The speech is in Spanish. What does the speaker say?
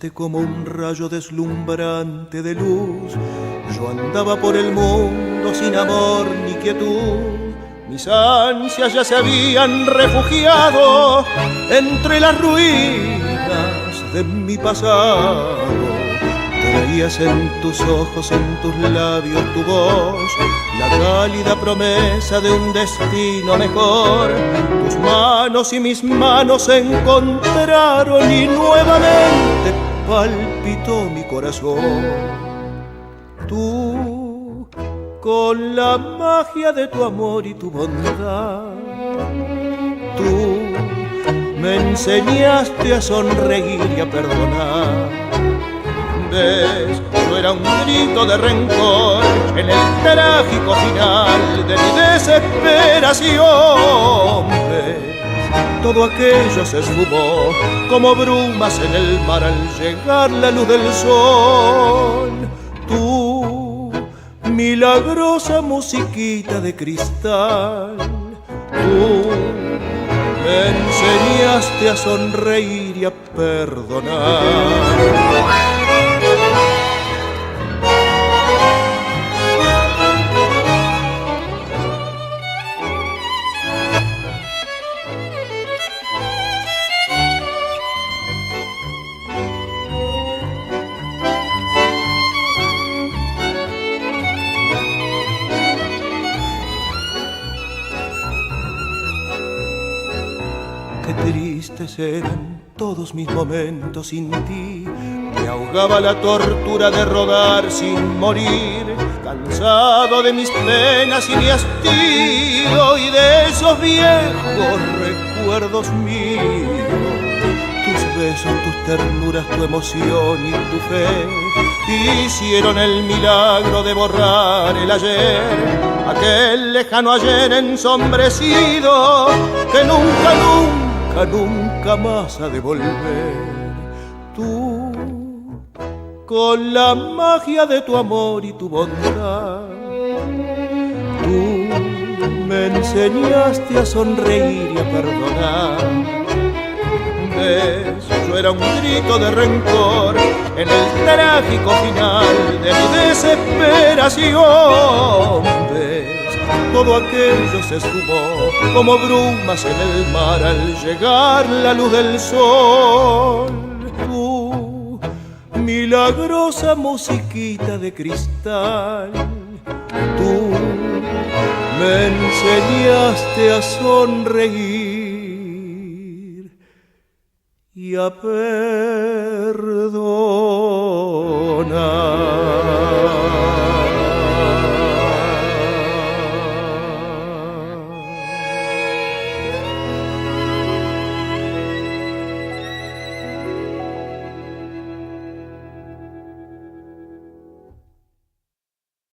pasaste como un rayo deslumbrante de luz. Yo andaba por el mundo sin amor ni quietud. Mis ansias ya se habían refugiado entre las ruinas de mi pasado. Traías en tus ojos, en tus labios tu voz, la cálida promesa de un destino mejor. Tus manos y mis manos se encontraron y nuevamente palpitó mi corazón. Tú, con la magia de tu amor y tu bondad, tú me enseñaste a sonreír y a perdonar. ¿Ves? Yo era un grito de rencor en el trágico final de mi desesperación. ¿Ves? Todo aquello se esfumó como brumas en el mar al llegar la luz del sol. Tú, milagrosa musiquita de cristal, tú me enseñaste a sonreír y a perdonar. Qué tristes eran todos mis momentos sin ti. Me ahogaba la tortura de rodar sin morir, cansado de mis penas y mi hastío y de esos viejos recuerdos míos. Tus besos, tus ternuras, tu emoción y tu fe hicieron el milagro de borrar el ayer, aquel lejano ayer ensombrecido que nunca, nunca más ha de volver. Tú, con la magia de tu amor y tu bondad, tú me enseñaste a sonreír y a perdonar. ¿Ves? Yo era un grito de rencor en el trágico final de mi desesperación. ¿Ves? Todo aquello se esfumó como brumas en el mar al llegar la luz del sol. Tú, milagrosa musiquita de cristal, tú me enseñaste a sonreír y a perdonar.